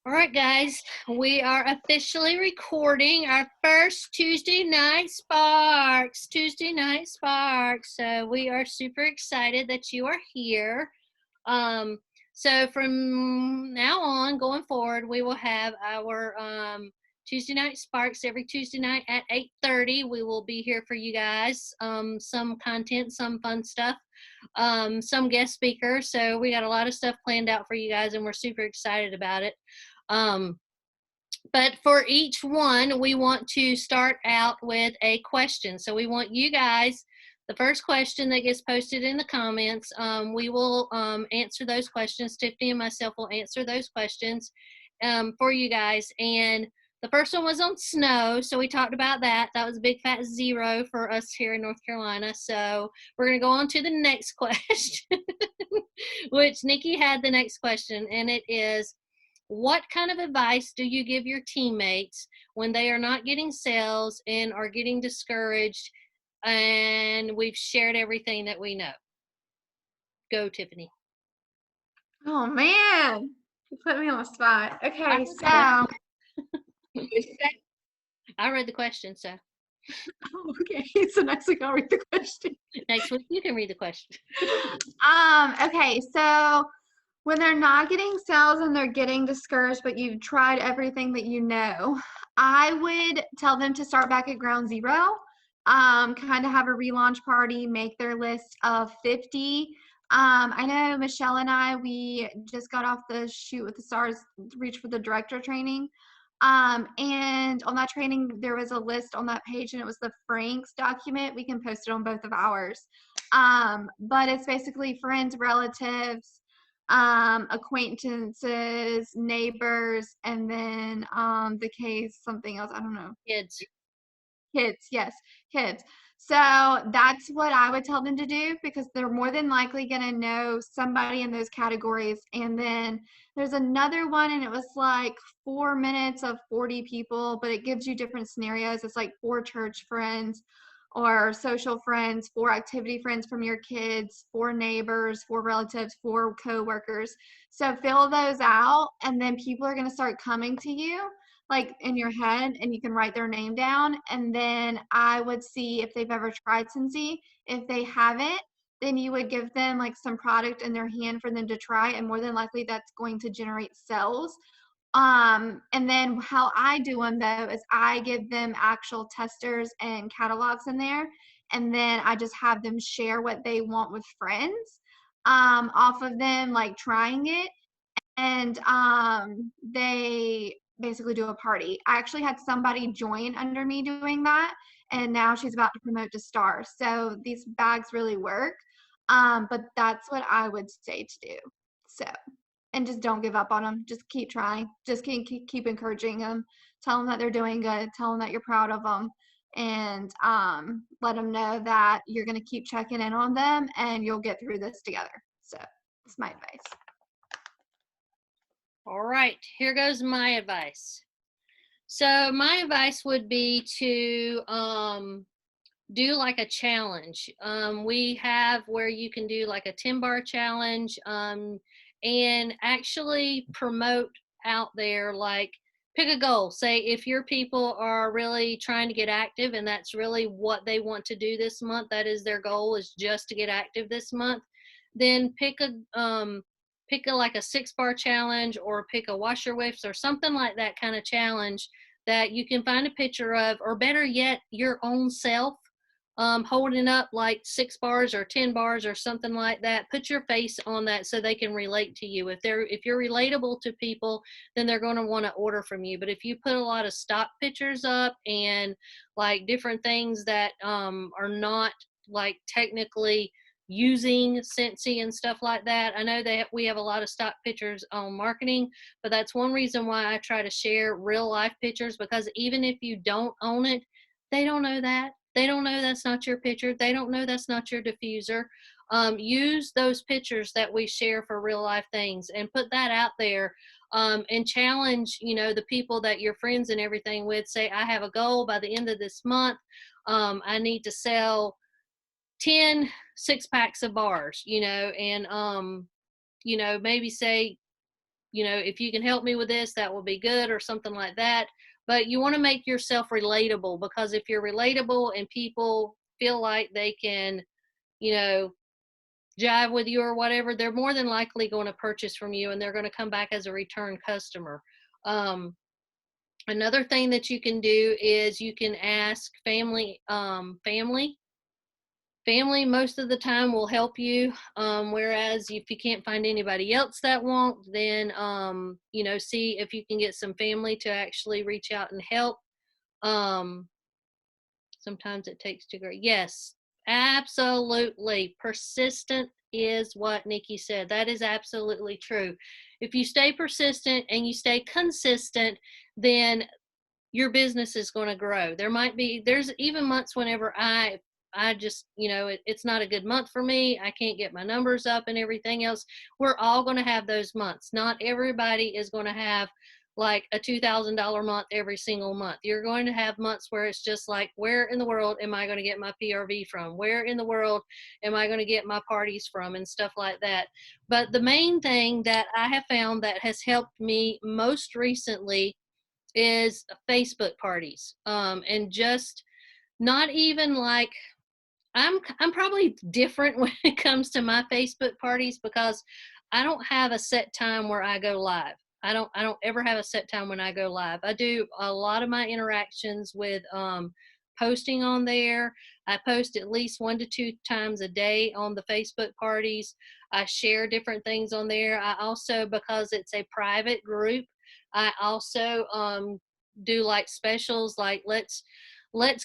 All right, guys, we are officially recording our first Tuesday Night Sparks. Tuesday Night Sparks. So we are super excited that you are here. Um, so from now on, going forward, we will have our Tuesday Night Sparks every Tuesday night at 8:30. We will be here for you guys. Some content, some fun stuff, some guest speakers. So we got a lot of stuff planned out for you guys, and we're super excited about it. Um, but for each one, we want to start out with a question. So we want you guys, the first question that gets posted in the comments, we will answer those questions. Tiffany and myself will answer those questions for you guys. And the first one was on snow. So we talked about that. That was a big fat 0 for us here in North Carolina. So we're going to go on to the next question, which Nikki had the next question. And it is, what kind of advice do you give your teammates when they are not getting sales and are getting discouraged and we've shared everything that we know? Go, Tiffany. Oh man, you put me on the spot. Okay, I so read the question, so okay, so next week I'll read the question. next week you can read the question. Okay, so when they're not getting sales and they're getting discouraged, but you've tried everything that you know, I would tell them to start back at ground zero. Kind of have a relaunch party, make their list of 50. I know Michelle and I, we just got off the Shoot with the Stars Reach for the Director training. And on that training, there was a list on that page, and it was the Franks document. We can post it on both of ours. But it's basically friends, relatives, acquaintances, neighbors, and then the case something else. I don't know. Kids. Kids, yes, kids. So that's what I would tell them to do because they're more than likely going to know somebody in those categories. And then there's another one, and it was like 4 minutes of 40 people, but it gives you different scenarios. It's like 4 church friends or social friends, 4 activity friends from your kids, 4 neighbors, 4 relatives, 4 coworkers. So fill those out, and then people are going to start coming to you like in your head, and you can write their name down. And then I would see if they've ever tried Scentsy. If they haven't, then you would give them like some product in their hand for them to try, and more than likely that's going to generate sales. And then how I do them though is I give them actual testers and catalogs in there, and then I just have them share what they want with friends off of them like trying it, and they basically do a party. I actually had somebody join under me doing that, and now she's about to promote to star. So these bags really work. But that's what I would say to do. So, and just don't give up on them. Just keep trying. Just keep encouraging them. Tell them that they're doing good. Tell them that you're proud of them, and let them know that you're going to keep checking in on them, and you'll get through this together. So, that's my advice. All right, here goes my advice. So my advice would be to do like a challenge. We have where you can do like a 10-bar challenge and actually promote out there, like pick a goal. Say if your people are really trying to get active and that's really what they want to do this month, that is their goal, is just to get active this month, then pick a like a 6-bar challenge, or pick a wash your whiffs or something like that kind of challenge that you can find a picture of, or better yet, your own self holding up like 6 bars or 10 bars or something like that. Put your face on that so they can relate to you. If you're relatable to people, then they're going to want to order from you. But if you put a lot of stock pictures up and like different things that are not like technically using Scentsy and stuff like that. I know that we have a lot of stock pictures on marketing, but that's one reason why I try to share real life pictures, because even if you don't own it, they don't know that. They don't know that's not your picture. They don't know that's not your diffuser. Use those pictures that we share for real life things and put that out there, and challenge, the people that you're friends and everything with. Say, I have a goal by the end of this month. I need to sell 10 6-packs of bars, and maybe say you know, if you can help me with this, that will be good, or something like that. But you want to make yourself relatable, because if you're relatable and people feel like they can, you know, jive with you or whatever, they're more than likely going to purchase from you, and they're going to come back as a return customer. Um, Another thing that you can do is you can ask family most of the time will help you, whereas if you can't find anybody else that won't, then you know, see if you can get some family to actually reach out and help. um, Sometimes it takes two great. Yes, absolutely. Persistent is what Nikki said. That is absolutely true. If you stay persistent and you stay consistent, then your business is going to grow. There's even months whenever I just, you know, it's not a good month for me. I can't get my numbers up and everything else. We're all going to have those months. Not everybody is going to have like a $2,000 month every single month. You're going to have months where it's just like, where in the world am I going to get my PRV from? Where in the world am I going to get my parties from, and stuff like that. But the main thing that I have found that has helped me most recently is Facebook parties. And just not even like, I'm probably different when it comes to my Facebook parties, because I don't have a set time where I go live. I don't ever have a set time when I go live. I do a lot of my interactions with posting on there. I post at least 1 to 2 times a day on the Facebook parties. I share different things on there. I also, because it's a private group, I also do like specials, like let's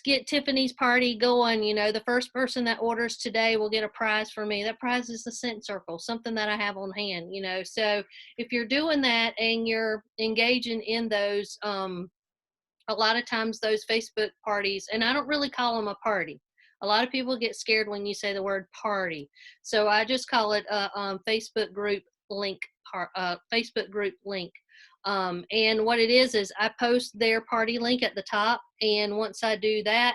get Tiffany's party going. You know, the first person that orders today will get a prize for me. That prize is the scent circle, something that I have on hand, you know. So if you're doing that and you're engaging in those, a lot of times those Facebook parties, and I don't really call them a party. A lot of people get scared when you say the word party. So I just call it a Facebook group link, Facebook group link. And what it is I post their party link at the top. And once I do that,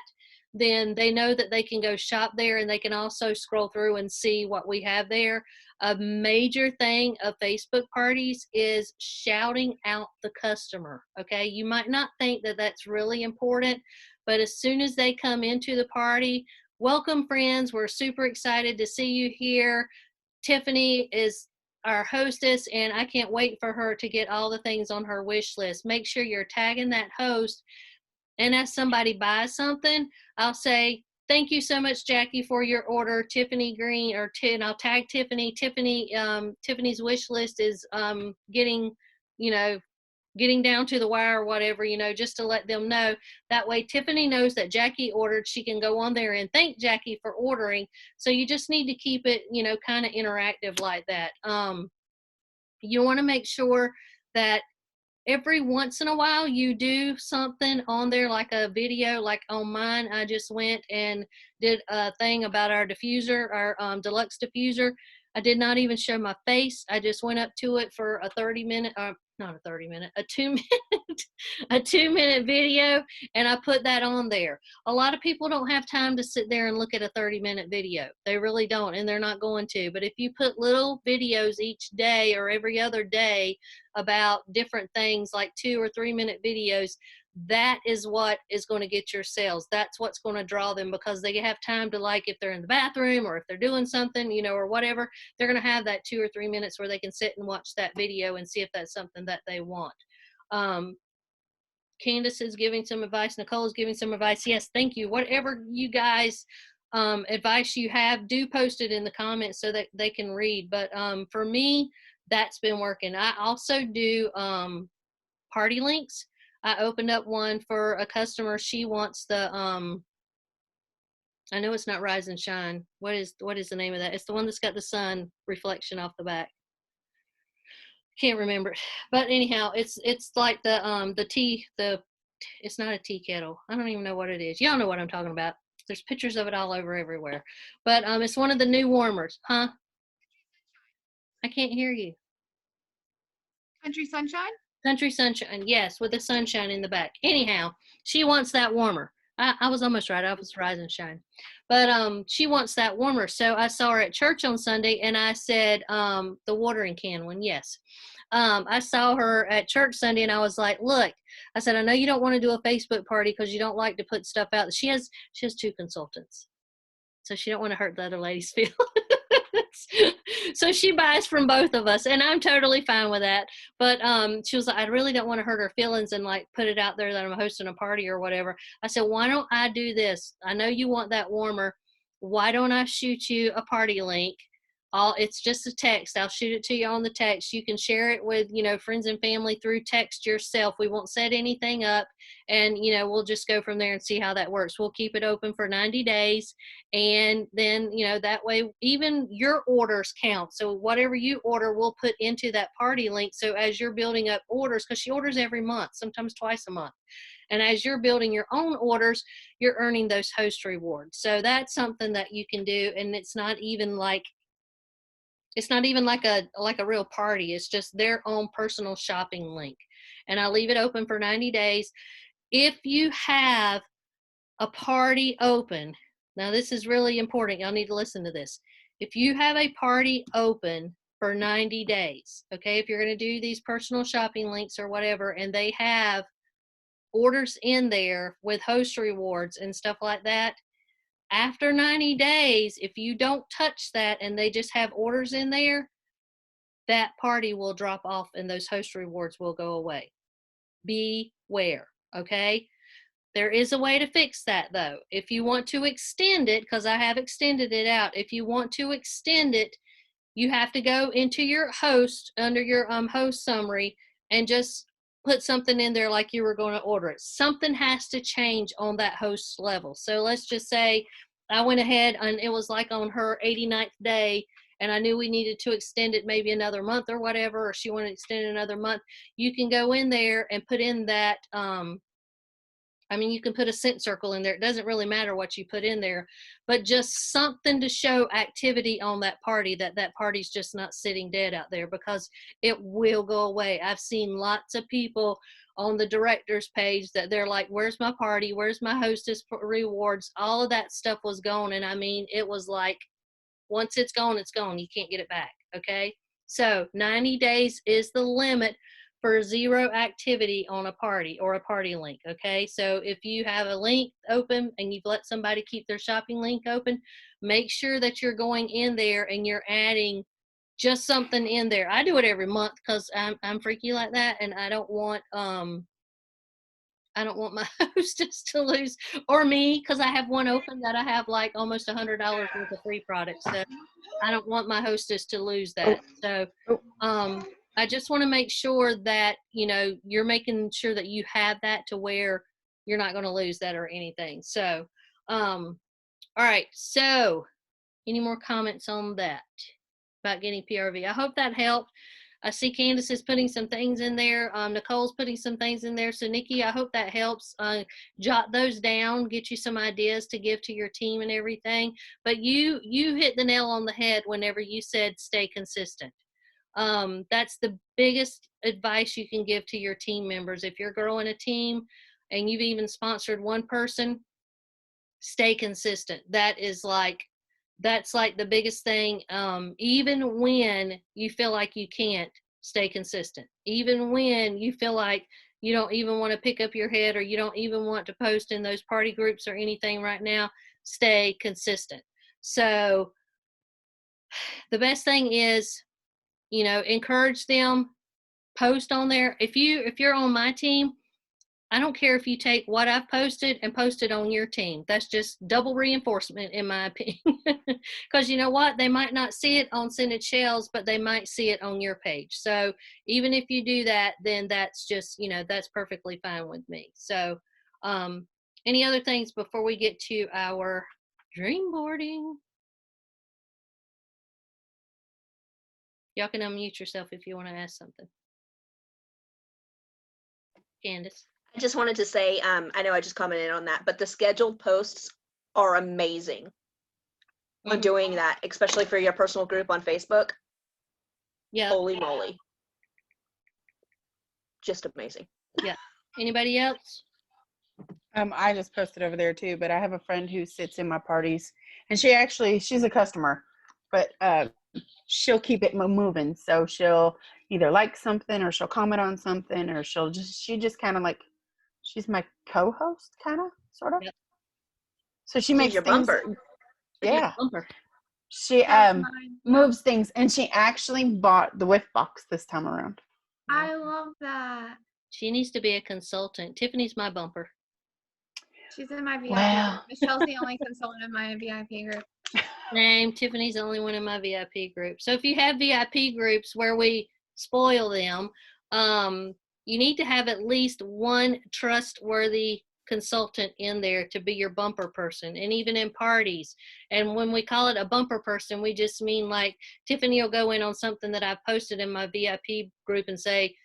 then they know that they can go shop there, and they can also scroll through and see what we have there. A major thing of Facebook parties is shouting out the customer. Okay. You might not think that that's really important, but as soon as they come into the party, welcome friends. We're super excited to see you here. Tiffany is our hostess, and I can't wait for her to get all the things on her wish list. Make sure you're tagging that host. And as somebody buys something, I'll say, thank you so much, Jackie, for your order. Tiffany Green, and I'll tag Tiffany. Tiffany's wish list is getting, you know, getting down to the wire or whatever, you know, just to let them know. That way Tiffany knows that Jackie ordered. She can go on there and thank Jackie for ordering. So you just need to keep it, you know, kind of interactive like that. You want to make sure that every once in a while you do something on there, like a video. Like on mine, I just went and did a thing about our diffuser, our deluxe diffuser. I did not even show my face. I just went up to it for a 30-minute, not a 30-minute, a 2 minute, a 2 minute video, and I put that on there. A lot of people don't have time to sit there and look at a 30-minute video. They really don't, and they're not going to. But if you put little videos each day or every other day about different things, like 2 or 3 minute videos, that is what is going to get your sales. That's what's going to draw them, because they have time to, like, if they're in the bathroom or if they're doing something, you know, or whatever, they're going to have that 2 or 3 minutes where they can sit and watch that video and see if that's something that they want. Candace is giving some advice. Nicole is giving some advice. Yes, thank you. Whatever you guys advice you have, do post it in the comments so that they can read. But for me, that's been working. I also do party links. I opened up one for a customer. She wants the I know it's not Rise and Shine. What is the name of that? It's the one that's got the sun reflection off the back. Can't remember. But anyhow, it's like the tea, it's not a tea kettle. I don't even know what it is. Y'all know what I'm talking about. There's pictures of it all over everywhere. But it's one of the new warmers. Huh? I can't hear you. Country Sunshine? Country Sunshine, yes, with the sunshine in the back. Anyhow, she wants that warmer. I was almost right. I was Rise and Shine. But she wants that warmer. So I saw her at church on Sunday, and I said, the watering can one, yes. I saw her at church Sunday, and I was like, look, I said, I know you don't want to do a Facebook party because you don't like to put stuff out. She has 2 consultants, so she don't want to hurt the other lady's feelings. So she buys from both of us, and I'm totally fine with that. But she was like, I really don't want to hurt her feelings and like put it out there that I'm hosting a party or whatever. I said, why don't I do this? I know you want that warmer. Why don't I shoot you a party link? It's just a text. I'll shoot it to you on the text. You can share it with, friends and family through text yourself. We won't set anything up, and, we'll just go from there and see how that works. We'll keep it open for 90 days. And then, that way even your orders count. So whatever you order, we'll put into that party link. So as you're building up orders, because she orders every month, sometimes twice a month. And as you're building your own orders, you're earning those host rewards. So that's something that you can do. And it's not even like a real party. It's just their own personal shopping link. And I leave it open for 90 days. If you have a party open, now this is really important. Y'all need to listen to this. If you have a party open for 90 days, okay, if you're going to do these personal shopping links or whatever, and they have orders in there with host rewards and stuff like that, after 90 days, if you don't touch that and they just have orders in there, that party will drop off and those host rewards will go away. Beware, okay? There is a way to fix that, though. If you want to extend it, because I have extended it out, if you want to extend it, you have to go into your host, under your host summary, and just put something in there like you were going to order it. Something has to change on that host level. So let's just say I went ahead and it was like on her 89th day, and I knew we needed to extend it maybe another month or whatever, or she wanted to extend it another month. You can go in there and put in that, you can put a cent circle in there. It doesn't really matter what you put in there, but just something to show activity on that party, that party's just not sitting dead out there, because it will go away. I've seen lots of people on the director's page that they're like, where's my party? Where's my hostess rewards? All of that stuff was gone. And it was like, once it's gone, it's gone. You can't get it back. Okay. So 90 days is the limit for zero activity on a party or a party link. Okay. So if you have a link open and you've let somebody keep their shopping link open, make sure that you're going in there and you're adding just something in there. I do it every month because I'm freaky like that, and I don't want my hostess to lose, or me, because I have one open that I have like almost $100 worth of free products. So I don't want my hostess to lose that. So I just want to make sure that, you're making sure that you have that to where you're not going to lose that or anything. So, all right. So any more comments on that about getting PRV? I hope that helped. I see Candace is putting some things in there. Nicole's putting some things in there. So Nikki, I hope that helps. Jot those down, get you some ideas to give to your team and everything. But you hit the nail on the head whenever you said stay consistent. That's the biggest advice you can give to your team members. If you're growing a team and you've even sponsored one person, stay consistent. That's like the biggest thing. Even when you feel like you can't, stay consistent. Even when you feel like you don't even want to pick up your head, or you don't even want to post in those party groups or anything right now, stay consistent. So the best thing is, encourage them, post on there. If you're on my team, I don't care if you take what I've posted and post it on your team. That's just double reinforcement, in my opinion. Because you know what? They might not see it on Scented Shells, but they might see it on your page. So even if you do that, then that's just, that's perfectly fine with me. So any other things before we get to our dream boarding? Y'all can unmute yourself if you want to ask something. Candace. I just wanted to say, I know I just commented on that, but the scheduled posts are amazing on doing that, especially for your personal group on Facebook. Yeah. Holy moly. Just amazing. Yeah. Anybody else? I just posted over there too, but I have a friend who sits in my parties, and she's a customer, but she'll keep it moving. So she'll either like something, or she'll comment on something, or she just kind of like, she's my co-host, kind of, sort of. Yep. So she She's makes your things. bumper. Yeah, Bumper. she That's mine. moves things, and she actually bought the Whiff box this time around. I love that. She needs to be a consultant. Tiffany's my bumper. She's in my VIP Wow. group. Michelle's the only consultant in my VIP group. Name Tiffany's the only one in my VIP group. So if you have VIP groups where we spoil them, you need to have at least one trustworthy consultant in there to be your bumper person, and even in parties. And when we call it a bumper person, we just mean like Tiffany will go in on something that I've posted in my VIP group and say,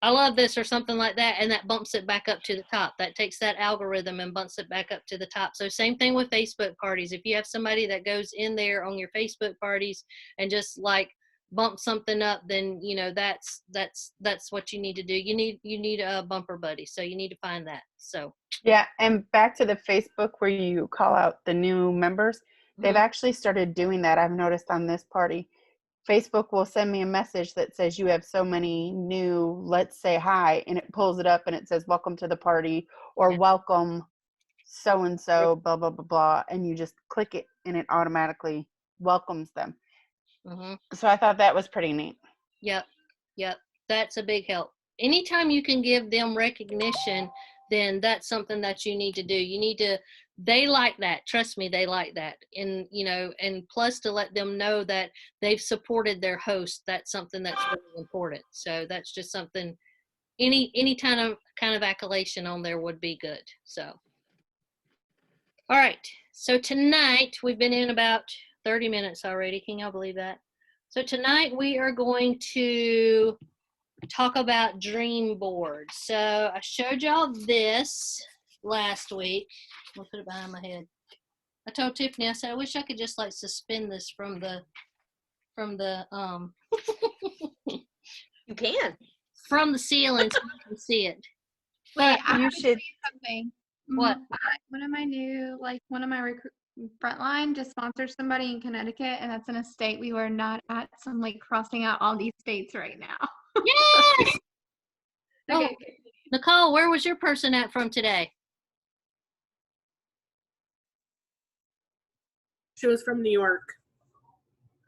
I love this, or something like that, and that bumps it back up to the top. That takes that algorithm and bumps it back up to the top. So same thing with Facebook parties. If you have somebody that goes in there on your Facebook parties and just like bump something up, then you know that's what you need to do. You need a bumper buddy. So you need to find that. So Yeah, and back to the Facebook where you call out the new members, they've actually started doing that. I've noticed on this party. Facebook will send me a message that says you have so many new, let's say hi, and it pulls it up and it says welcome to the party, or welcome so and so, blah blah blah blah, and you just click it and it automatically welcomes them. So I thought that was pretty neat. Yep, that's a big help. Anytime you can give them recognition, then that's something that you need to do. They like that. Trust me, they like that. And, and plus to let them know that they've supported their host, that's something that's really important. So that's just something, any kind of accolation on there would be good. So, all right. So tonight, we've been in about 30 minutes already. Can y'all believe that? So tonight we are going to talk about dream boards. So I showed y'all this last week. I'll put it behind my head. I told Tiffany, I said, I wish I could just like suspend this from the You can. from the ceiling so you can see it. Wait, I you have to should- tell you something. What? One of my frontline just sponsored somebody in Connecticut, and that's in a state we were not at. So I'm like crossing out all these states right now. Yes! Okay. Nicole, where was your person at from today? She was from New York.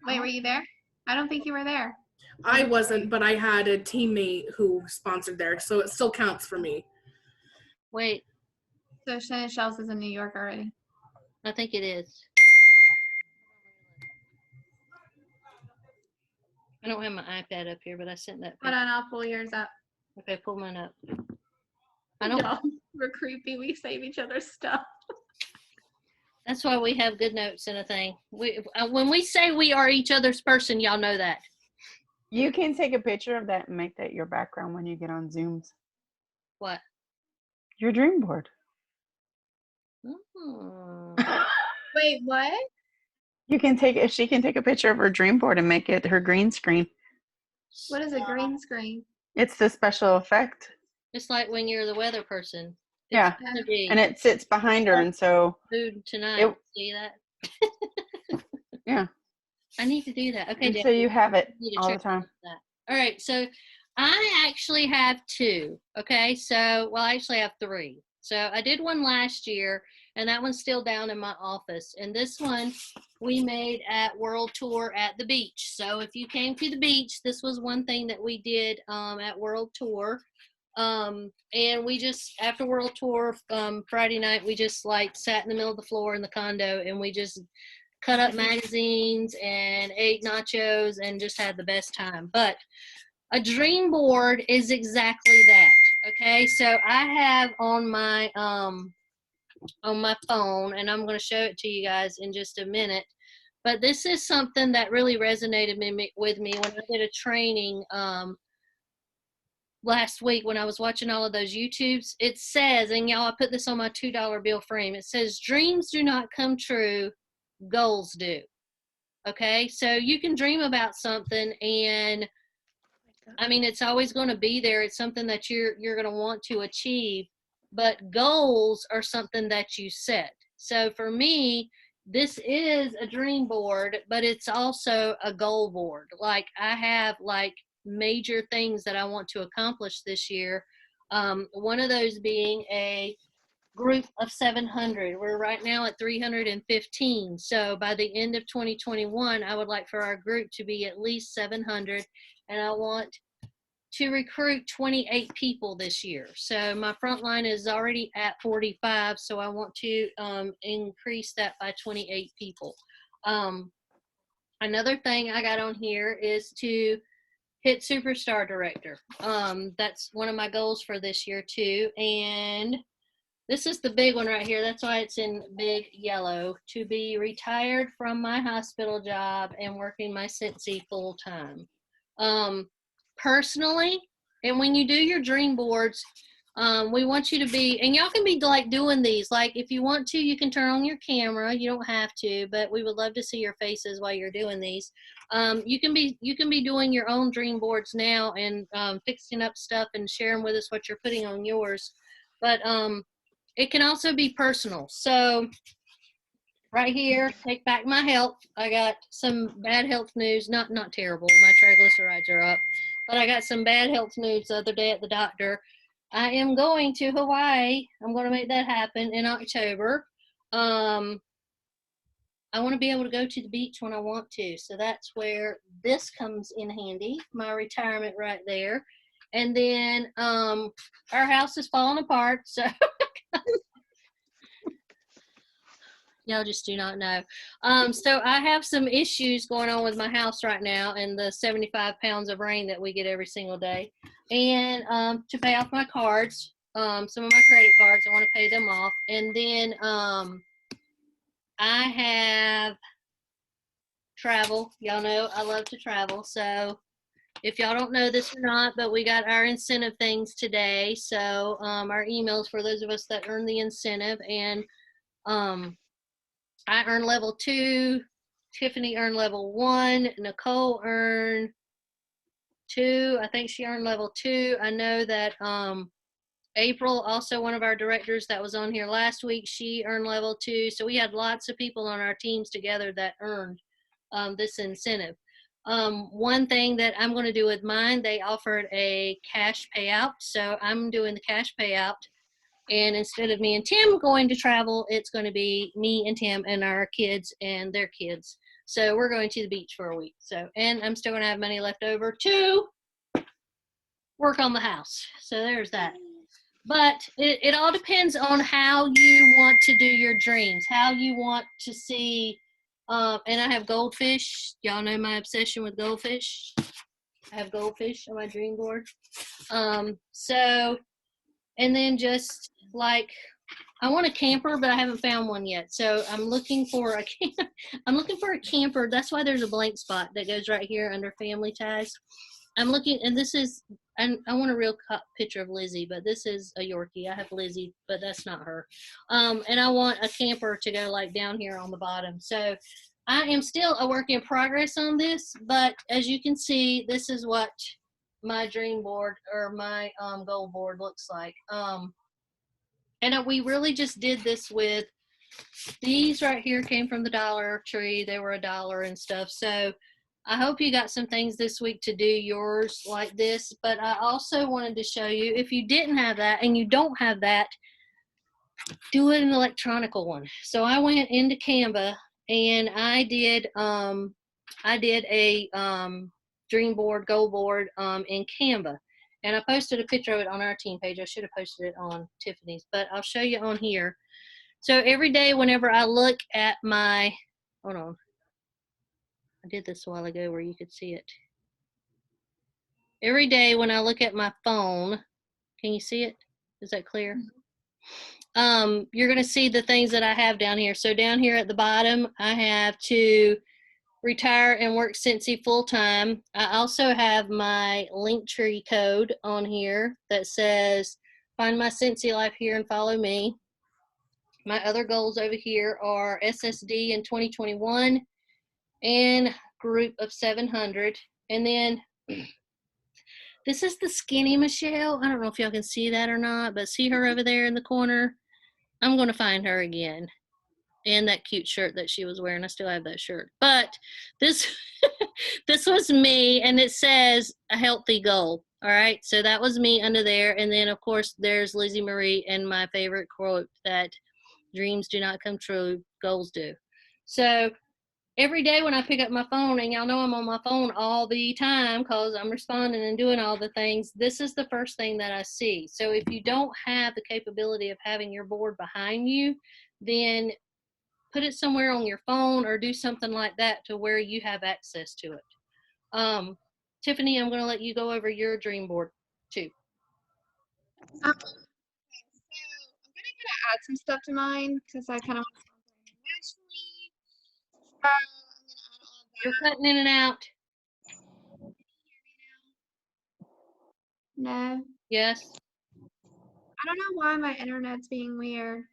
Wait, were you there? I don't think you were there. I wasn't, but I had a teammate who sponsored there, so it still counts for me. Wait, So Shannon Shells is in New York already. I think it is. I don't have my iPad up here, but I sent that. Hold on, I'll pull yours up. Okay, pull mine up. I don't. Y'all, we're creepy. We save each other's stuff. That's why we have good notes and a thing. When we say we are each other's person, y'all know that. You can take a picture of that and make that your background when you get on Zooms. What? Your dream board. Wait, what? She can take a picture of her dream board and make it her green screen. What is a green screen? It's the special effect. Just like when you're the weather person. It's Yeah. gonna be And it sits behind her, and so food tonight. See that? yeah. I need to do that. Okay, And Dad, so you have it need to all the check time. that. All right, so I actually have two. Okay, so I actually have three. So I did one last year, and that one's still down in my office. And this one we made at World Tour at the beach. So if you came to the beach, this was one thing that we did at World Tour. And we just, after World Tour, Friday night, we just like sat in the middle of the floor in the condo, and we just cut up magazines and ate nachos and just had the best time. But a dream board is exactly that. Okay, so I have on my phone, and I'm going to show it to you guys in just a minute. But this is something that really resonated with me when I did a training last week when I was watching all of those YouTubes. It says, and y'all, I put this on my $2 bill frame. It says, dreams do not come true, goals do. Okay, so you can dream about something, and I mean, it's always going to be there. It's something that you're going to want to achieve. but goals are something that you set. So for me, this is a dream board, but it's also a goal board. Like I have like major things that I want to accomplish this year. One of those being a group of 700. We're right now at 315. So by the end of 2021, I would like for our group to be at least 700, and I want to recruit 28 people this year. So my front line is already at 45, so I want to increase that by 28 people. Another thing I got on here is to hit superstar director. That's one of my goals for this year too. And this is the big one right here. That's why it's in big yellow. To be retired from my hospital job and working my Scentsy full time. Personally, and when you do your dream boards, we want you to be, and y'all can be like doing these. Like if you want to, you can turn on your camera. You don't have to, but we would love to see your faces while you're doing these. You can be doing your own dream boards now and fixing up stuff and sharing with us what you're putting on yours. But it can also be personal. So right here, take back my health. I got some bad health news. Not terrible. My triglycerides are up. But I got some bad health news the other day at the doctor. I am going to Hawaii. I'm going to make that happen in October. I want to be able to go to the beach when I want to. So that's where this comes in handy. My retirement right there. And then our house is falling apart. So y'all just do not know. So I have some issues going on with my house right now and the 75 pounds of rain that we get every single day. And to pay off my cards, some of my credit cards, I want to pay them off. And then I have travel. Y'all know I love to travel. So if y'all don't know this or not, but we got our incentive things today. So our emails for those of us that earn the incentive. And I earned level 2, Tiffany earned level 1, Nicole earned 2. I think she earned level 2. I know that April, also one of our directors that was on here last week, she earned level 2. So we had lots of people on our teams together that earned this incentive. One thing that I'm going to do with mine, they offered a cash payout. So I'm doing the cash payout. And instead of me and Tim going to travel, it's going to be me and Tim and our kids and their kids. So we're going to the beach for a week. So, and I'm still going to have money left over to work on the house. So there's that. But it all depends on how you want to do your dreams, how you want to see. And I have goldfish. Y'all know my obsession with goldfish. I have goldfish on my dream board. And then just like, I want a camper, but I haven't found one yet. So I'm looking for a camper. That's why there's a blank spot that goes right here under family ties. I'm looking, and this is, and I want a real picture of Lizzie, but this is a Yorkie. I have Lizzie, but that's not her. And I want a camper to go like down here on the bottom. So I am still a work in progress on this, but as you can see, this is what my dream board or my goal board looks like. And we really just did this with these right here, came from the Dollar Tree. They were $1 and stuff. So I hope you got some things this week to do yours like this. But I also wanted to show you, if you didn't have that and you don't have that, do an electronical one. So I went into Canva and I did a dream board, goal board in Canva. And I posted a picture of it on our team page. I should have posted it on Tiffany's, but I'll show you on here. So every day whenever I look at my, hold on. I did this a while ago where you could see it. Every day when I look at my phone, can you see it? Is that clear? You're going to see the things that I have down here. So down here at the bottom, I have to retire and work Scentsy full time. I also have my Linktree code on here that says find my Scentsy life here and follow me. My other goals over here are SSD in 2021 and group of 700. And then This is the skinny Michelle. I don't know if y'all can see that or not, but see her over there in the corner? I'm going to find her again. And that cute shirt that she was wearing. I still have that shirt. But this this was me, and it says a healthy goal. All right. So that was me under there. And then, of course, there's Lizzie Marie and my favorite quote that dreams do not come true, goals do. So every day when I pick up my phone, and y'all know I'm on my phone all the time because I'm responding and doing all the things, this is the first thing that I see. So if you don't have the capability of having your board behind you, then put it somewhere on your phone or do something like that to where you have access to it. Tiffany, I'm going to let you go over your dream board too. So I'm gonna add some stuff to mine because I kind of internationally. So I'm gonna add all of You're that. cutting in and out. No, Yes. I don't know why my internet's being weird.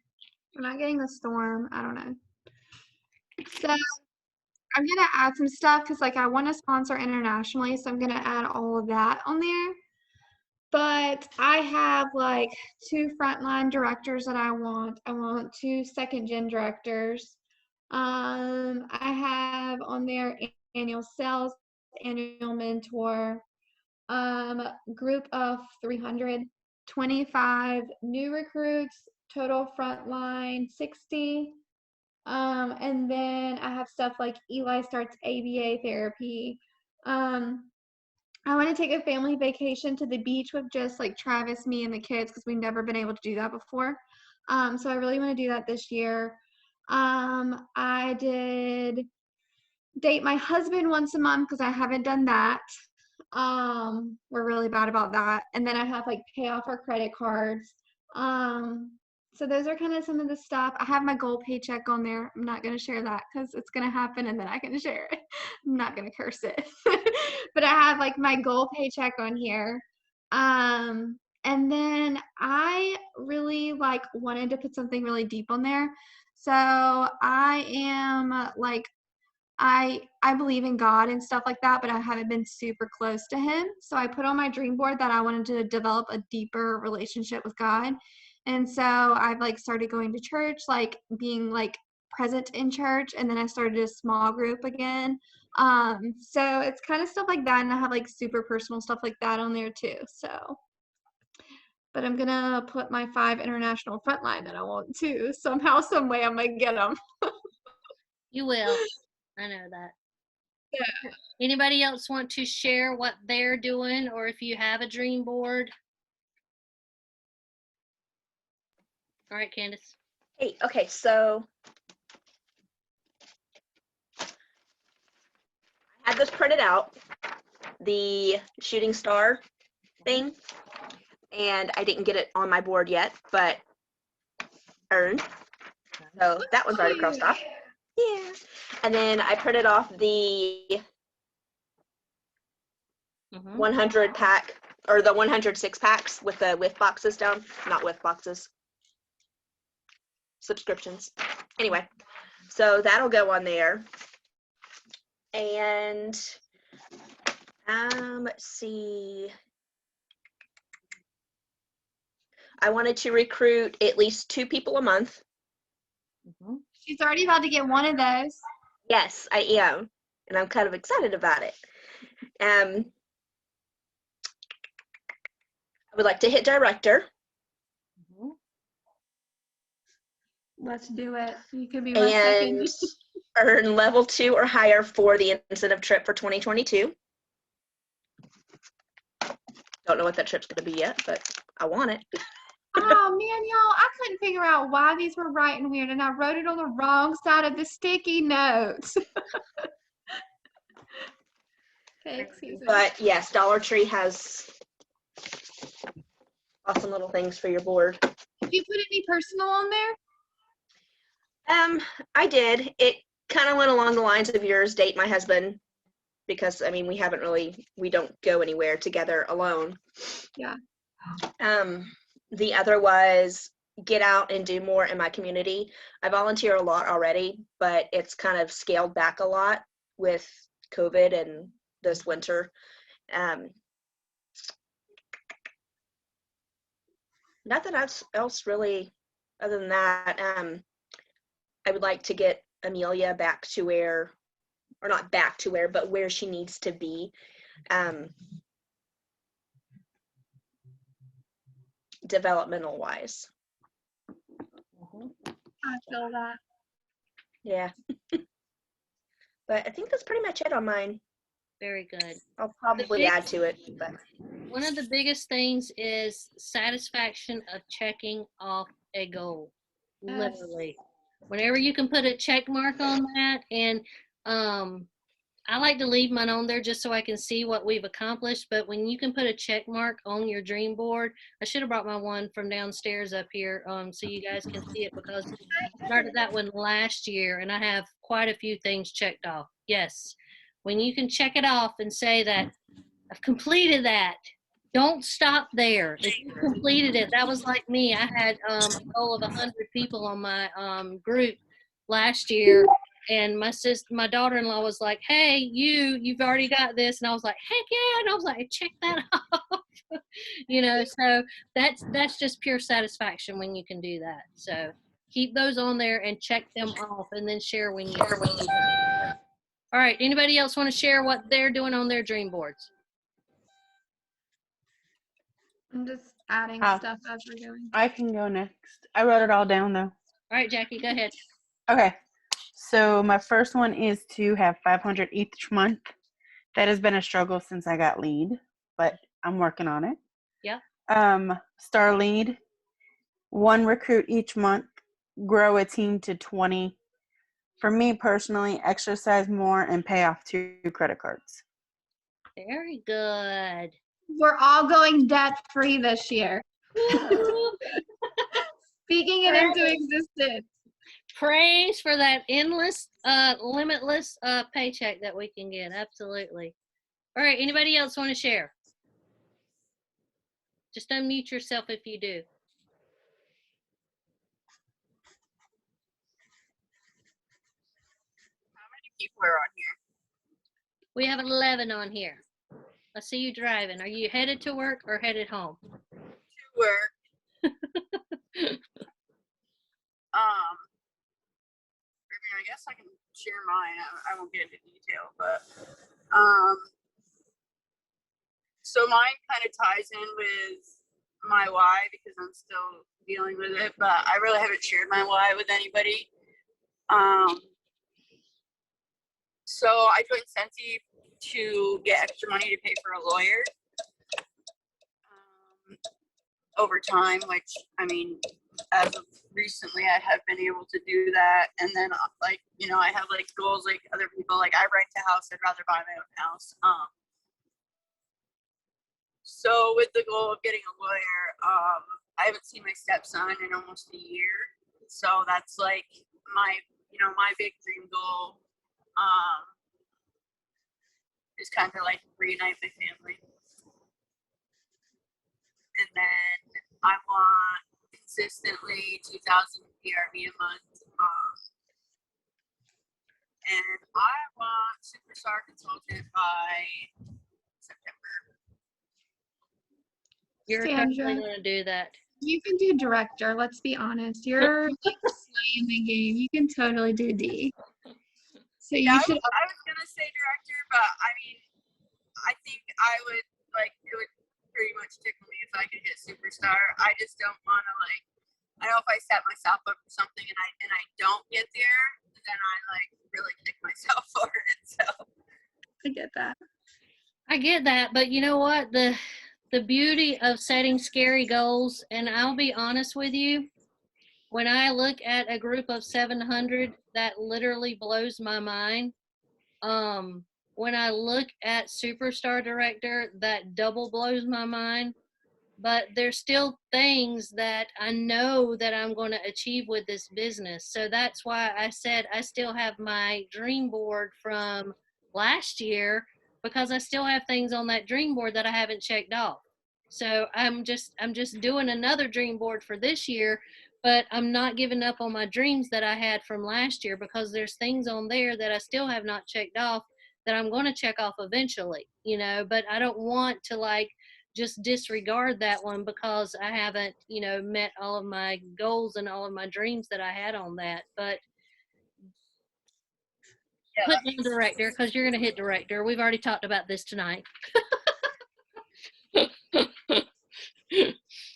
I'm not getting the storm. I don't know. So I'm gonna add some stuff because like I want to sponsor internationally, so I'm gonna add all of that on there. But I have like 2 frontline directors that I want. I want 2 second gen directors. I have on there annual sales, annual mentor, group of 325 new recruits, total frontline 60. And then I have stuff like Eli starts ABA therapy. I want to take a family vacation to the beach with just like Travis, me, and the kids because we've never been able to do that before. So I really want to do that this year. I did date my husband once a month because I haven't done that. We're really bad about that. And then I have like pay off our credit cards. So those are kind of some of the stuff. I have my goal paycheck on there. I'm not going to share that because it's going to happen and then I can share it. I'm not going to curse it. But I have like my goal paycheck on here. And then I really like wanted to put something really deep on there. So I am like I believe in God and stuff like that, but I haven't been super close to him. So I put on my dream board that I wanted to develop a deeper relationship with God. And so I've like started going to church, like being like present in church, and then I started a small group again. So it's kind of stuff like that, and I have like super personal stuff like that on there too. So but I'm gonna put my 5 international frontline that I want too. Somehow, some way I'm gonna get them. You will. I know that. Anybody else want to share what they're doing, or if you have a dream board? All right, Candace. Hey, okay, so I had this printed out, the shooting star thing, and I didn't get it on my board yet, but earned. So that one's already crossed off. Yeah. And then I printed off the 100 pack, or the 106 packs with the with boxes down, not with boxes, subscriptions. Anyway, so that'll go on there. And let's see. I wanted to recruit at least 2 people a month. She's already about to get one of those. Yes, I am, and I'm kind of excited about it. I would like to hit director. Let's do it. You could be my second. And earn level 2 or higher for the incentive trip for 2022. Don't know what that trip's going to be yet, but I want it. Oh man, y'all, I couldn't figure out why these were writing weird, and I wrote it on the wrong side of the sticky notes. Excuse me. But yes, Dollar Tree has awesome little things for your board. Did you put any personal on there? I did. It kind of went along the lines of yours, date my husband, because I mean we don't go anywhere together alone. Yeah. The other was get out and do more in my community. I volunteer a lot already, but it's kind of scaled back a lot with COVID and this winter. Nothing else really other than that. I would like to get Amelia back to where, or not back to where, but where she needs to be. Developmental wise. I feel that. Yeah. But I think that's pretty much it on mine. Very good. I'll probably add to it, but One of the biggest things is satisfaction of checking off a goal. Yes. Literally. Whenever you can put a check mark on that, and I like to leave mine on there just so I can see what we've accomplished, but when you can put a check mark on your dream board, I should have brought my one from downstairs up here so you guys can see it, because I started that one last year and I have quite a few things checked off. Yes. When you can check it off and say that I've completed that, don't stop there. If you completed it, that was like me. I had a goal of 100 people on my group last year, and my daughter-in-law was like, "Hey, you've already got this," and I was like, "Heck yeah!" And I was like, "Check that off." So that's just pure satisfaction when you can do that. So keep those on there and check them off, and then share when you. All right. Anybody else want to share what they're doing on their dream boards? I'm just adding stuff as we're going. I can go next. I wrote it all down though. All right, Jackie, go ahead. Okay. So my first one is to have 500 each month. That has been a struggle since I got lead, but I'm working on it. Yeah. Star lead, 1 recruit each month, grow a team to 20. For me personally, exercise more and pay off 2 credit cards. Very good. We're all going debt free this year. Speaking it into existence. Praise for that endless, limitless paycheck that we can get. Absolutely. All right. Anybody else want to share? Just unmute yourself if you do. How many people are on here? We have 11 on here. I see you driving. Are you headed to work or headed home? To work. I guess I can share mine. I won't get into detail, but so mine kind of ties in with my why because I'm still dealing with it, but I really haven't shared my why with anybody. So I joined Sensi to get extra money to pay for a lawyer over time, which I mean, as of recently, I have been able to do that. And then, like, I have like goals like other people. Like, I rent a house; I'd rather buy my own house. So with the goal of getting a lawyer, I haven't seen my stepson in almost a year. So that's like my big dream goal. Is kind of like reunite my family. And then I want consistently 2,000 PRV a month. And I want Superstar Consultant by September. You're Sandra, totally going to do that. you can do director. Let's be honest. You're like slaying the game. You can totally do D. So you Yeah, should. I was gonna say director, but I mean, I think I would it would pretty much tickle me if I could hit superstar. I just don't want to I know if I set myself up for something and I don't get there, then I really kick myself for it. So I get that. I get that, but you know what? The beauty of setting scary goals, and I'll be honest with you, when I look at a group of 700, that literally blows my mind. When I look at Superstar Director, that double blows my mind. But there's still things that I know that I'm going to achieve with this business. So that's why I said I still have my dream board from last year, because I still have things on that dream board that I haven't checked off. So I'm just doing another dream board for this year, but I'm not giving up on my dreams that I had from last year, because there's things on there that I still have not checked off that I'm going to check off eventually, but I don't want to just disregard that one because I haven't, you know, met all of my goals and all of my dreams that I had on that. But Yeah, put down director because you're going to hit director. We've already talked about this tonight.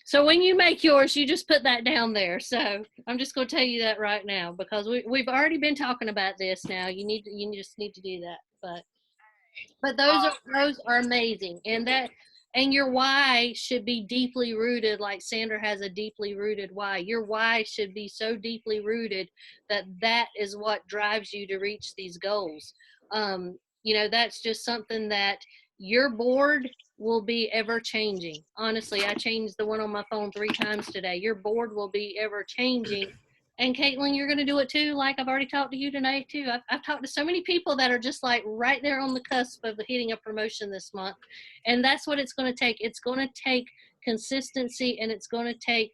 So when you make yours, you just put that down there. So I'm just going to tell you that right now because we've already been talking about this now. You just need to do that. But those are amazing, and your why should be deeply rooted. Like Sandra has a deeply rooted why. Your why should be so deeply rooted that is what drives you to reach these goals. You know, that's just something that your board will be ever changing. Honestly, I changed the one on my phone 3 times today. Your board will be ever changing. And Caitlin, you're going to do it too. Like I've already talked to you tonight too. I've talked to so many people that are just like right there on the cusp of hitting a promotion this month. And that's what it's going to take. It's going to take consistency and it's going to take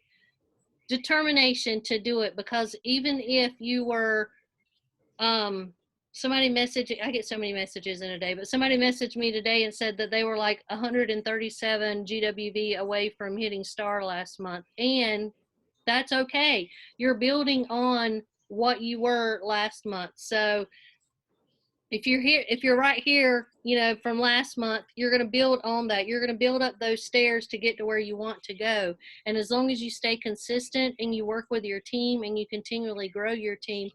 determination to do it, because even if you were, somebody messaged, I get so many messages in a day, but somebody messaged me today and said that they were like 137 GWV away from hitting star last month. And that's okay. You're building on what you were last month. So if you're here, if you're right here, you know, from last month, you're going to build on that. You're going to build up those stairs to get to where you want to go. And as long as you stay consistent and you work with your team and you continually grow your team,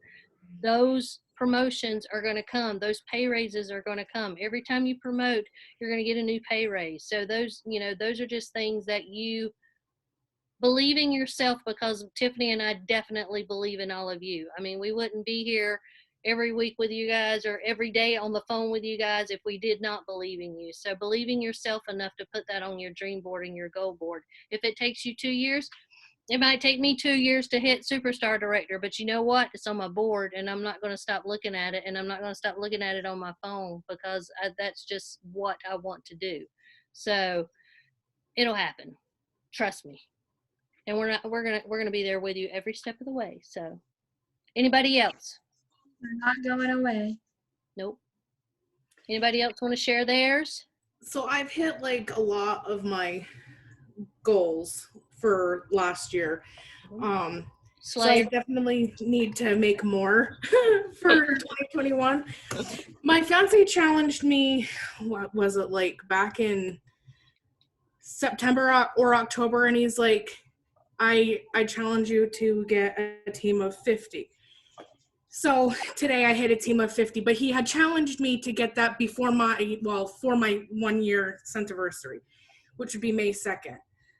those promotions are going to come. Those pay raises are going to come. Every time you promote, you're going to get a new pay raise. So those, you know, those are just things that you believe in yourself, because Tiffany and I definitely believe in all of you. I mean, we wouldn't be here every week with you guys or every day on the phone with you guys if we did not believe in you. So believe in yourself enough to put that on your dream board and your goal board. If it takes you 2 years, it might take me 2 years to hit superstar director, but you know what? It's on my board and I'm not going to stop looking at it, and I'm not going to stop looking at it on my phone because that's just what I want to do. So it'll happen. Trust me. And we're going to be there with you every step of the way. So anybody else? We're not going away. Nope. Anybody else want to share theirs? So I've hit like a lot of my goals for last year. So I definitely need to make more for 2021. My fiance challenged me, what was it, like back in September or October, and he's like, I challenge you to get a team of 50. So today I hit a team of 50, but he had challenged me to get that before for my 1 year centiversary, which would be May 2nd.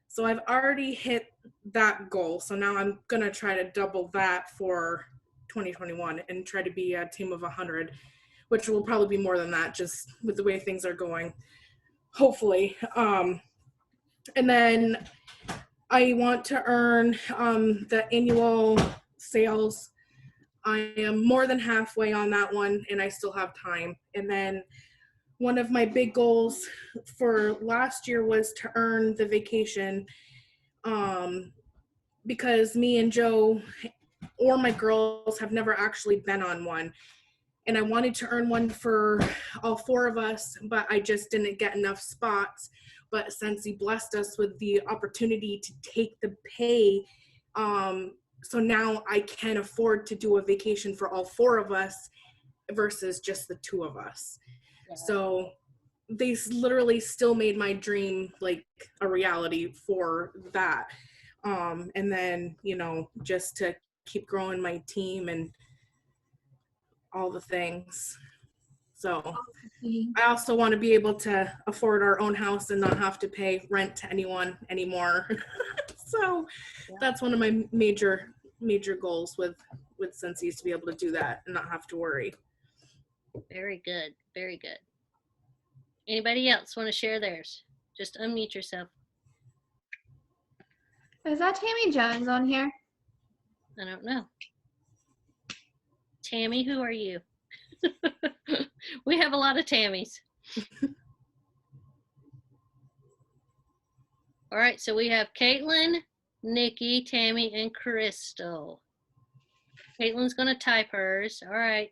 So I've already hit that goal. So now I'm going to try to double that for 2021 and try to be a team of 100, which will probably be more than that just with the way things are going, hopefully. And then I want to earn the annual sales. I am more than halfway on that one, and I still have time. And then one of my big goals for last year was to earn the vacation, because me and Joe or my girls have never actually been on one. And I wanted to earn one for all 4 of us, but I just didn't get enough spots. But since he blessed us with the opportunity to take the pay, so now I can afford to do a vacation for all 4 of us versus just the 2 of us. Yeah. So they literally still made my dream like a reality for that. And then, you know, just to keep growing my team and all the things. So I also want to be able to afford our own house and not have to pay rent to anyone anymore. So yeah, that's one of my major goals with Sensi's, to be able to do that and not have to worry. Very good. Very good. Anybody else want to share theirs? Just unmute yourself. Is that Tammy Jones on here? I don't know. Tammy, who are you? We have a lot of Tammys. All right, so we have Caitlin, Nikki, Tammy, and Crystal. Caitlin's going to type hers. All right.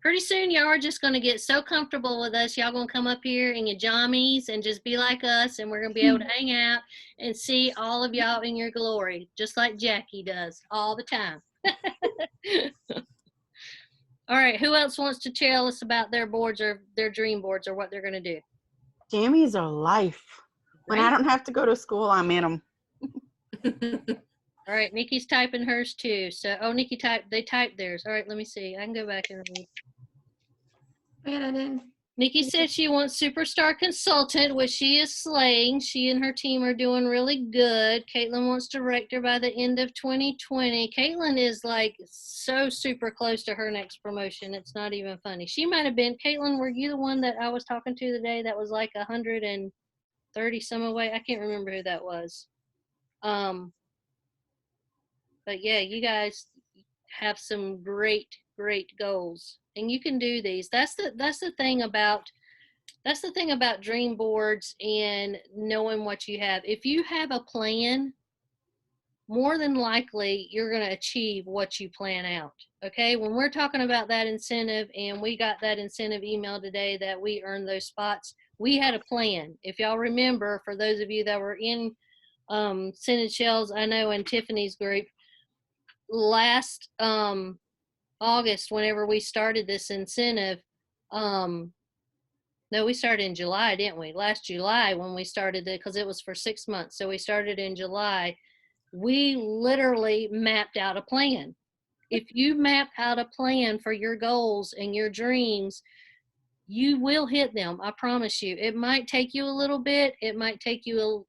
pretty soon y'all are just going to get so comfortable with us. Y'all going to come up here in your jammies and just be like us, and we're going to be able to hang out and see all of y'all in your glory, just like Jackie does all the time. All right, who else wants to tell us about their boards or their dream boards or what they're going to do? Jammies are life. When I Right. don't have to go to school, I'm in them. All right, Nikki's typing hers too. So, oh, Nikki they typed theirs. All right, let me see. I can go back and read. Wait, I didn't. Nikki said she wants Superstar Consultant, which she is slaying. She and her team are doing really good. Caitlin wants Director by the end of 2020. Caitlin is like so super close to her next promotion. It's not even funny. She might have been, Caitlin, were you the one that I was talking to today that was like 130 some away? I can't remember who that was. But yeah, you guys have some great goals, and you can do these. That's the thing about dream boards and knowing what you have. If you have a plan, more than likely you're going to achieve what you plan out. Okay, when we're talking about that incentive, and we got that incentive email today that we earned those spots, we had a plan. If y'all remember, for those of you that were in Scented Shells, I know in Tiffany's group, last August, whenever we started this incentive, no, we started in July, didn't we? Last July when we started it, because it was for 6 months. So we started in July. We literally mapped out a plan. If you map out a plan for your goals and your dreams, you will hit them. I promise you. It might take you a little bit. It might take you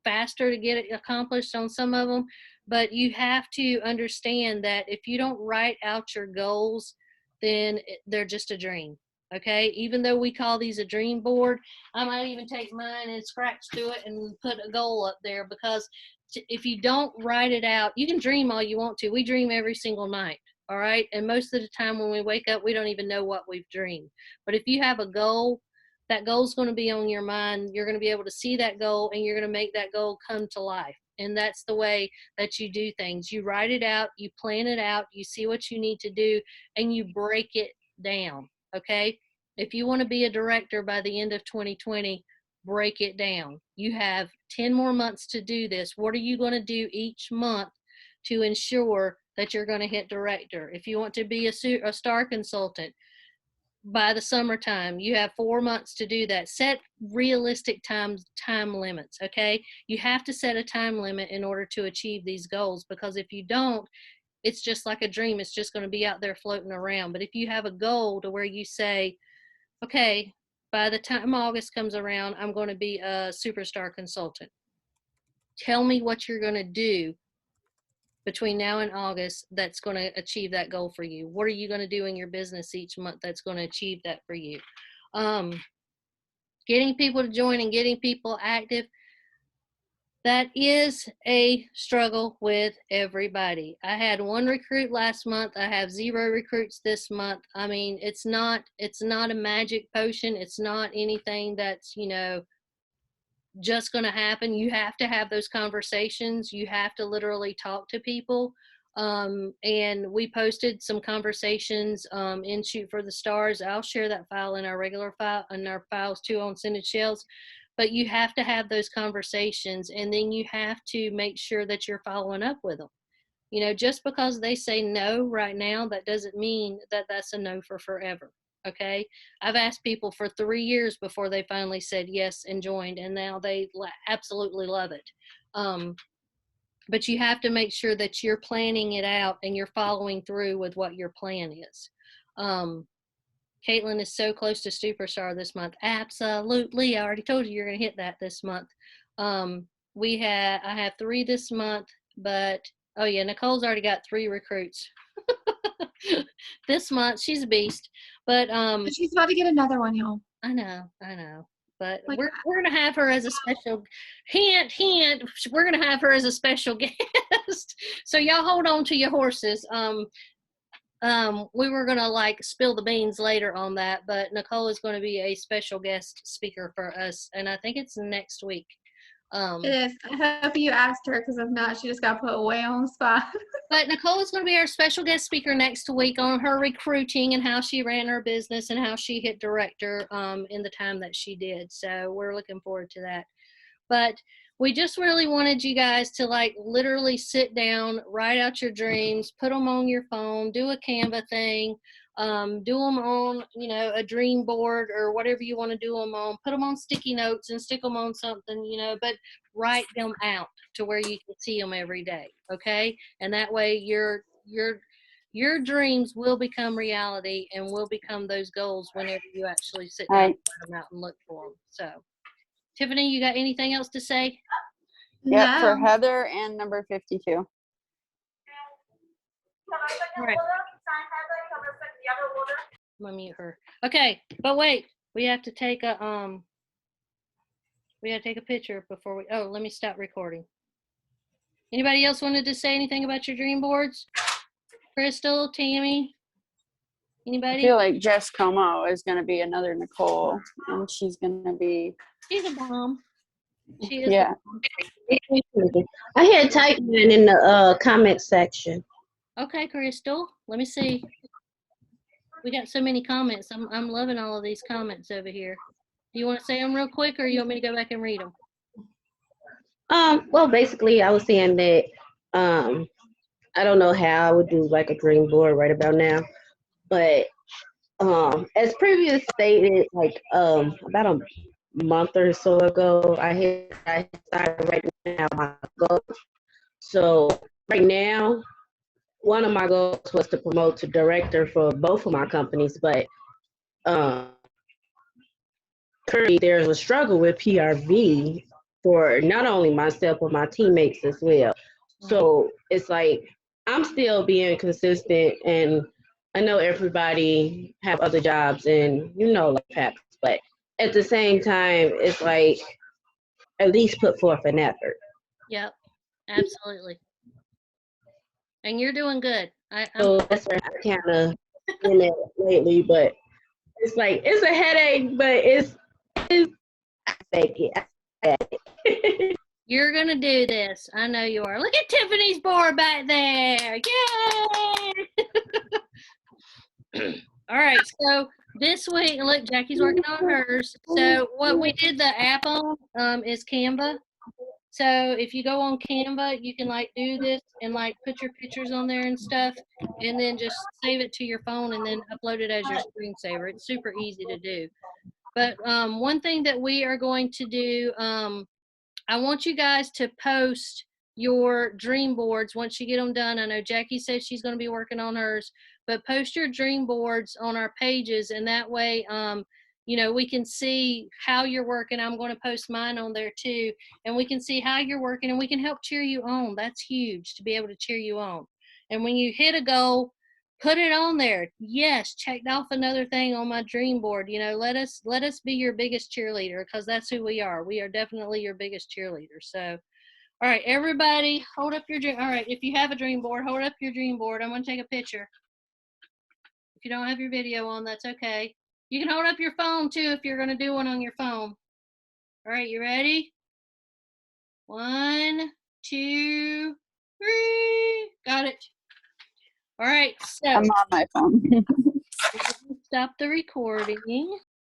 faster to get it accomplished on some of them. But you have to understand that if you don't write out your goals, then they're just a dream. Okay, even though we call these a dream board, I might even take mine and scratch through it and put a goal up there, because if you don't write it out, you can dream all you want to. We dream every single night, all right? And most of the time when we wake up, we don't even know what we've dreamed. But if you have a goal, that goal's going to be on your mind. You're going to be able to see that goal, and you're going to make that goal come to life. And that's the way that you do things. You write it out, you plan it out, you see what you need to do, and you break it down. Okay, if you want to be a director by the end of 2020, break it down. You have 10 more months to do this. What are you going to do each month to ensure that you're going to hit director? If you want to be a star consultant by the summertime, you have 4 months to do that. Set realistic time limits. Okay, you have to set a time limit in order to achieve these goals, because if you don't, it's just like a dream. It's just going to be out there floating around. But if you have a goal to where you say, okay, by the time August comes around, I'm going to be a superstar consultant. Tell me what you're going to do between now and August that's going to achieve that goal for you. What are you going to do in your business each month that's going to achieve that for you? Getting people to join and getting people active, that is a struggle with everybody. I had 1 recruit last month. I have 0 recruits this month. I mean, it's not a magic potion. It's not anything that's, just going to happen. You have to have those conversations. You have to literally talk to people. And we posted some conversations in Shoot for the Stars. I'll share that file in our regular file, and our files too on Scented Shells. But you have to have those conversations, and then you have to make sure that you're following up with them. Just because they say no right now, that doesn't mean that that's a no for forever. Okay, I've asked people for 3 years before they finally said yes and joined, and now they absolutely love it. But you have to make sure that you're planning it out and you're following through with what your plan is. Caitlin is so close to Superstar this month. Absolutely. I already told you you're going to hit that this month. I have 3 this month, but oh yeah, Nicole's already got 3 recruits this month. She's a beast. But She's about to get another one, y'all. I know. But we're going to have her as a special hint. We're going to have her as a special guest. So y'all hold on to your horses. We were going to spill the beans later on that, but Nicole is going to be a special guest speaker for us. And I think it's next week. Um, It is. I hope you asked her because if not, she just got put way on the spot. But Nicole is going to be our special guest speaker next week on her recruiting and how she ran her business and how she hit director in the time that she did. So we're looking forward to that. But we just really wanted you guys to like literally sit down, write out your dreams, put them on your phone, do a Canva thing, do them on, you know, a dream board or whatever you want to do them on. Put them on sticky notes and stick them on something, you know, but write them out to where you can see them every day. Okay. And that way your dreams will become reality and will become those goals whenever you actually sit down Right. and write them out and look for them. So Tiffany, you got anything else to say? Yep, for No. Heather and number 52. All right. I'm gonna mute her. Okay, but wait, we have to take a picture before we. Oh, let me stop recording. Anybody else wanted to say anything about your dream boards? Crystal, Tammy, I anybody? feel like Jess Como is going to be another Nicole, and she's going to be, She's a bomb. She is. yeah. I had typed mine in the comment section. Okay, Crystal. Let me see. We got so many comments. I'm loving all of these comments over here. Do you want to say them real quick, or you want me to go back and read them? Well, basically, I was saying that I don't know how I would do like a dream board right about now, but as previous stated, like about a month or so ago, I started writing down my goals. So right now, one of my goals was to promote to director for both of my companies, but currently there's a struggle with PRV for not only myself but my teammates as well. So it's like I'm still being consistent, and I know everybody have other jobs and life happens, but at the same time it's like at least put forth an effort. Yep, absolutely. And you're doing good. So that's where I kind of been at lately, but it's like it's a headache, but it's I take it. I take it. You're gonna do this. I know you are. Look at Tiffany's board back there. Yay! All right. So this week, look, Jackie's working on hers. So what we did the app on is Canva. So if you go on Canva, you can like do this and like put your pictures on there and stuff, and then just save it to your phone and then upload it as your screensaver. It's super easy to do. But one thing that we are going to do, I want you guys to post your dream boards once you get them done. I know Jackie says she's going to be working on hers, but post your dream boards on our pages, and that way, we can see how you're working. I'm going to post mine on there too, and we can see how you're working, and we can help cheer you on. That's huge to be able to cheer you on. And when you hit a goal, put it on there. Yes, checked off another thing on my dream board. Let us be your biggest cheerleader, because that's who we are. We are definitely your biggest cheerleader. So, all right, everybody, hold up your dream. All right, if you have a dream board, hold up your dream board. I'm going to take a picture. If you don't have your video on, that's okay. You can hold up your phone too if you're going to do one on your phone. All right, you ready? 1, 2, 3. Got it. All right, so I'm on my phone. stop the recording.